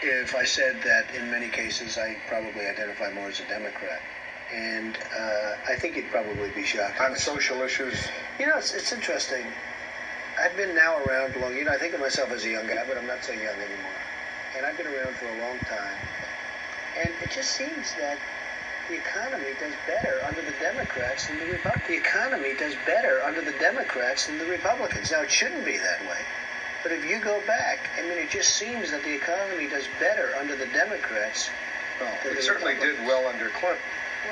if I said that in many cases I probably identify more as a Democrat. And I think you'd probably be shocked. On social issues? You know, it's interesting. I've been now around long. You know, I think of myself as a young guy, but I'm not so young anymore. And I've been around for a long time. And it just seems that the economy does better under the Democrats than the Republicans. The economy does better under the Democrats than the Republicans. Now, it shouldn't be that way. But if you go back, I mean, it just seems that the economy does better under the Democrats. Well, it certainly did well under Clinton.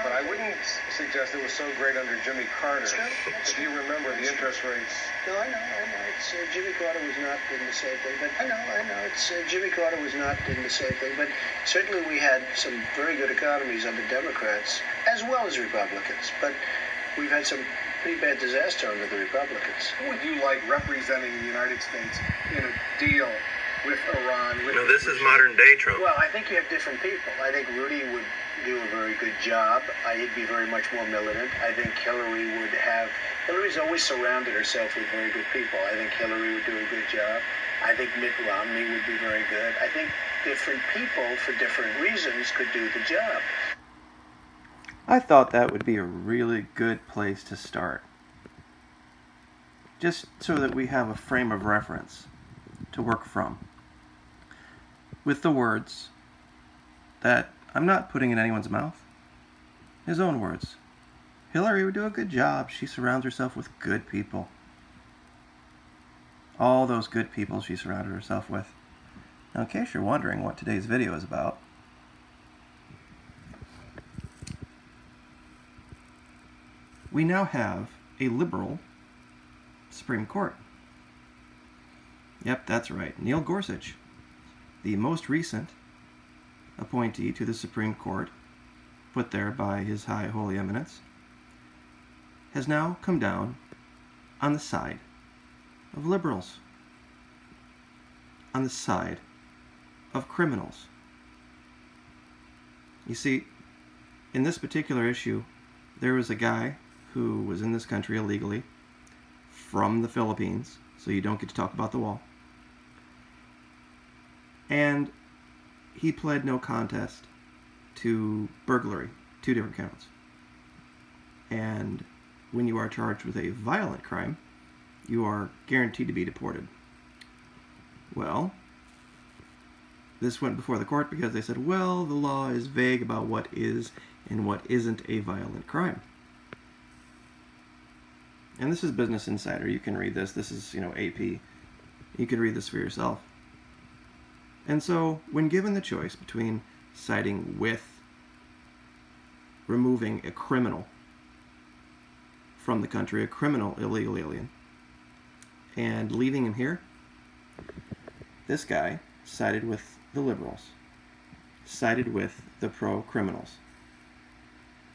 But I wouldn't suggest it was so great under Jimmy Carter. If you remember the interest rates. No, I know. It's Jimmy Carter was not in the same thing. But I know. It's Jimmy Carter was not in the same thing. But certainly we had some very good economies under Democrats as well as Republicans. But we've had some pretty bad disaster under the Republicans. Who would you like representing the United States in a deal with Iran? No, this is modern day Trump. Well, I think you have different people. I think Rudy would do a very good job. He'd be very much more militant. I think Hillary's always surrounded herself with very good people. I think Hillary would do a good job. I think Mitt Romney would be very good. I think different people for different reasons could do the job. I thought that would be a really good place to start. Just so that we have a frame of reference to work from. With the words that I'm not putting in anyone's mouth. His own words. Hillary would do a good job. She surrounds herself with good people. All those good people she surrounded herself with. Now, in case you're wondering what today's video is about, we now have a liberal Supreme Court. Yep, that's right. Neil Gorsuch, the most recent appointee to the Supreme Court, put there by His High Holy Eminence, has now come down on the side of liberals, on the side of criminals. You see, in this particular issue, there was a guy who was in this country illegally from the Philippines, so you don't get to talk about the wall, and he pled no contest to burglary, 2 different counts. And when you are charged with a violent crime, you are guaranteed to be deported. Well, this went before the court because they said, well, the law is vague about what is and what isn't a violent crime. And this is Business Insider. You can read this. This is, AP. You can read this for yourself. And so, when given the choice between siding with removing a criminal from the country, a criminal illegal alien, and leaving him here, this guy sided with the liberals, sided with the pro-criminals,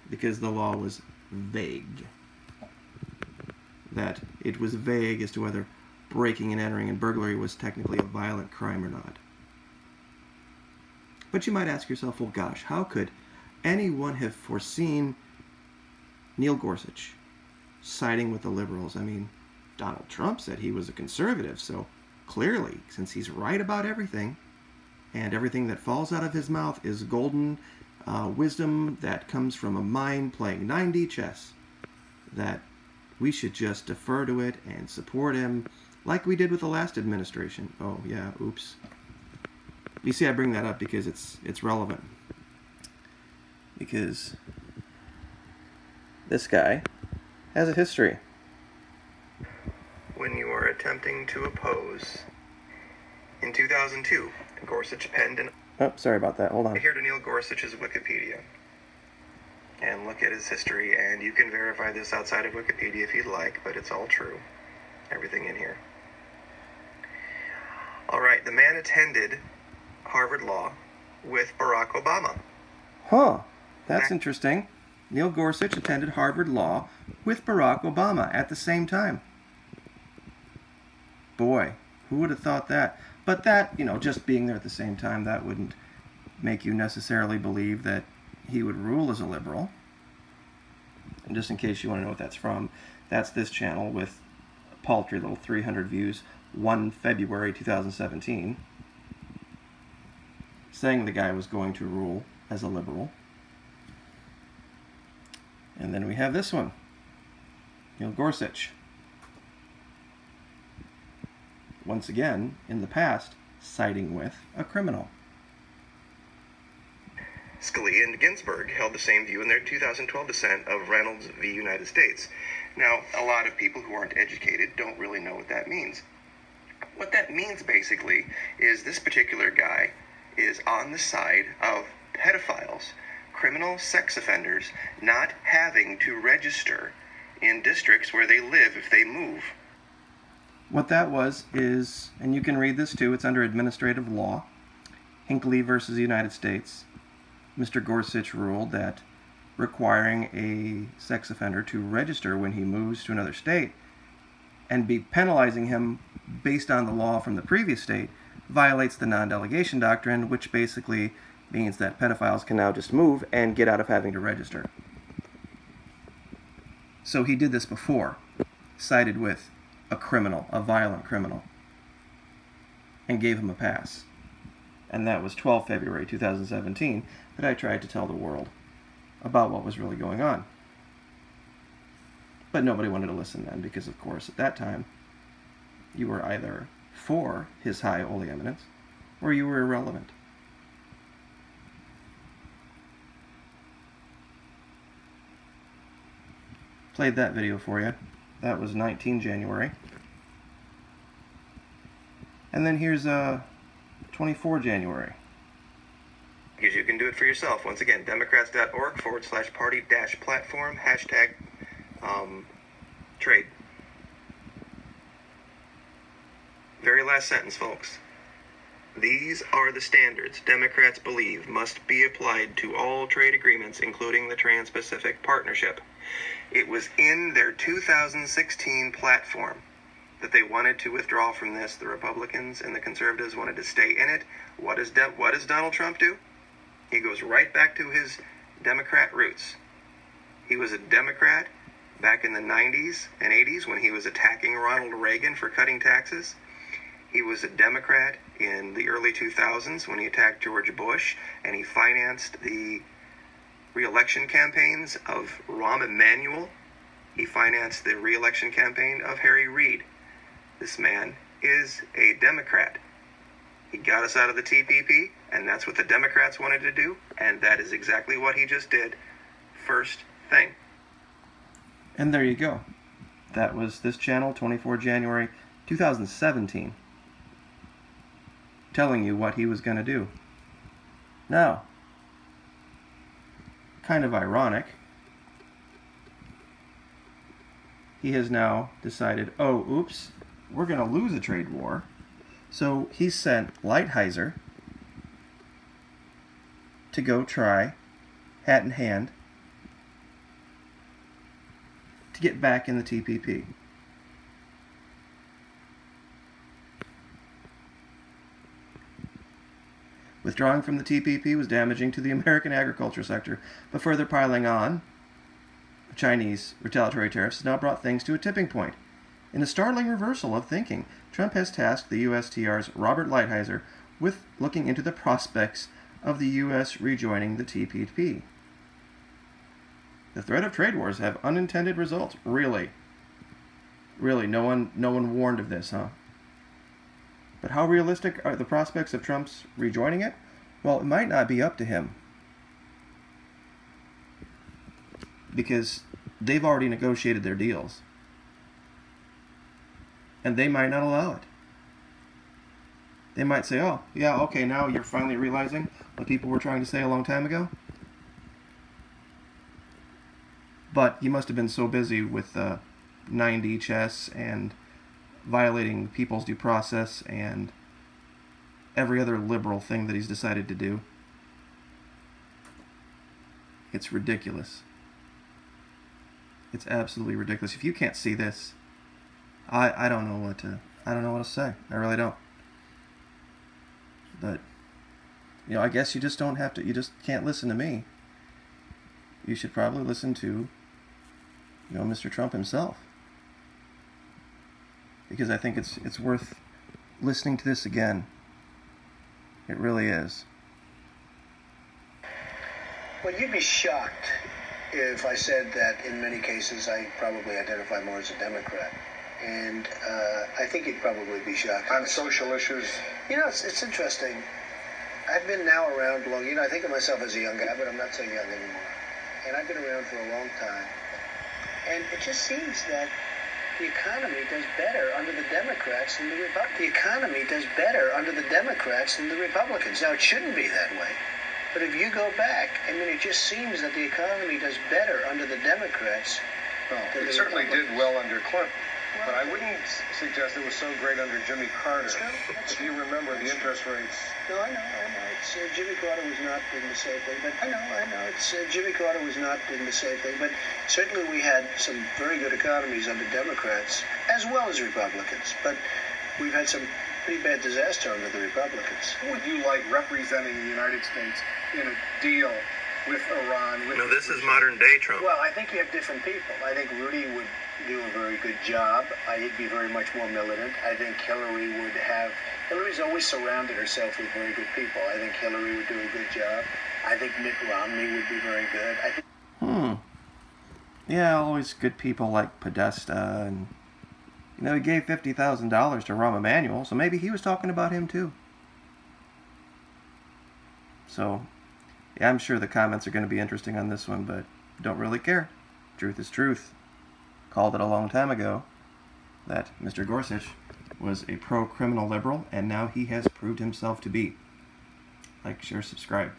because the law was vague. That it was vague as to whether breaking and entering and burglary was technically a violent crime or not. But you might ask yourself, well, gosh, how could anyone have foreseen Neil Gorsuch siding with the liberals? I mean, Donald Trump said he was a conservative, so clearly, since he's right about everything, and everything that falls out of his mouth is golden wisdom that comes from a mind playing 9D chess, that we should just defer to it and support him like we did with the last administration. Oh, yeah, oops. You see, I bring that up because it's relevant. Because this guy has a history. When you are attempting to oppose, in 2002, Gorsuch penned an... Oh, sorry about that. Hold on. Here to Neil Gorsuch's Wikipedia. And look at his history, and you can verify this outside of Wikipedia if you'd like, but it's all true. Everything in here. Alright, the man attended Harvard Law with Barack Obama. Huh, that's interesting. Neil Gorsuch attended Harvard Law with Barack Obama at the same time. Boy, who would have thought that? But that, just being there at the same time, that wouldn't make you necessarily believe that he would rule as a liberal. And just in case you want to know what that's from, that's this channel with a paltry little 300 views, 1 February 2017. saying the guy was going to rule as a liberal. And then we have this one, Neil Gorsuch. Once again, in the past, siding with a criminal. Scalia and Ginsburg held the same view in their 2012 dissent of Reynolds v. United States. Now, a lot of people who aren't educated don't really know what that means. What that means, basically, is this particular guy is on the side of pedophiles, criminal sex offenders, not having to register in districts where they live if they move. What that was is, and you can read this too, it's under administrative law, Hinckley versus the United States. Mr. Gorsuch ruled that requiring a sex offender to register when he moves to another state and be penalizing him based on the law from the previous state violates the non-delegation doctrine, which basically means that pedophiles can now just move and get out of having to register. So he did this before, sided with a criminal, a violent criminal, and gave him a pass. And that was 12 February 2017 that I tried to tell the world about what was really going on. But nobody wanted to listen then because, of course, at that time, you were either for His High Holy Eminence or you were irrelevant. Played that video for you. That was 19 January. And then here's 24 January. Because you can do it for yourself. Once again, democrats.org/party-platform #trade. Very last sentence, folks. These are the standards Democrats believe must be applied to all trade agreements, including the Trans-Pacific Partnership. It was in their 2016 platform that they wanted to withdraw from this. The Republicans and the Conservatives wanted to stay in it. What does Donald Trump do? He goes right back to his Democrat roots. He was a Democrat back in the 90s and 80s when he was attacking Ronald Reagan for cutting taxes. He was a Democrat in the early 2000s when he attacked George Bush, and he financed the re-election campaigns of Rahm Emanuel. He financed the re-election campaign of Harry Reid. This man is a Democrat. He got us out of the TPP, and that's what the Democrats wanted to do, and that is exactly what he just did. First thing. And there you go. That was this channel, 24 January 2017. Telling you what he was going to do. Now, kind of ironic, he has now decided, oh, oops, we're going to lose a trade war. So he sent Lighthizer to go try, hat in hand, to get back in the TPP. Withdrawing from the TPP was damaging to the American agriculture sector, but further piling on Chinese retaliatory tariffs has now brought things to a tipping point. In a startling reversal of thinking, Trump has tasked the USTR's Robert Lighthizer with looking into the prospects of the U.S. rejoining the TPP. The threat of trade wars have unintended results. Really? Really, no one warned of this, huh? But how realistic are the prospects of Trump's rejoining it? Well, it might not be up to him. Because they've already negotiated their deals. And they might not allow it. They might say, oh, yeah, okay, now you're finally realizing what people were trying to say a long time ago? But you must have been so busy with 9D chess and violating people's due process and every other liberal thing that he's decided to do. It's ridiculous. It's absolutely ridiculous. If you can't see this, I don't know what to say. I really don't. But I guess you just don't have to. You just can't listen to me. You should probably listen to Mr. Trump himself. Because I think it's worth listening to this again. It really is. Well, you'd be shocked if I said that in many cases I probably identify more as a Democrat. And I think you'd probably be shocked. On social issues? You know, it's interesting. I've been now around long. You know, I think of myself as a young guy, but I'm not so young anymore. And I've been around for a long time. And it just seems that the economy does better under the Democrats than the Republicans. The economy does better under the Democrats than the Republicans. Now, it shouldn't be that way. But if you go back, I mean, it just seems that the economy does better under the Democrats. Well, it certainly did well under Clinton. But I wouldn't suggest it was so great under Jimmy Carter. That's true. If you remember the interest rates. No, I know. It's Jimmy Carter was not in the same thing, but I know. It's Jimmy Carter was not in the same thing, but certainly we had some very good economies under Democrats as well as Republicans. But we've had some pretty bad disaster under the Republicans. Who would you like representing the United States in a deal with Iran? No, this is modern day Trump. Well, I think you have different people. I think Rudy would do a very good job. He'd be very much more militant. I think Hillary's always surrounded herself with very good people. I think Hillary would do a good job. I think Mitt Romney would be very good. Yeah, always good people like Podesta, and he gave $50,000 to Rahm Emanuel, so maybe he was talking about him too. So, yeah, I'm sure the comments are going to be interesting on this one, but don't really care. Truth is truth. Called it a long time ago that Mr. Gorsuch was a pro-criminal liberal, and now he has proved himself to be. Like, share, subscribe.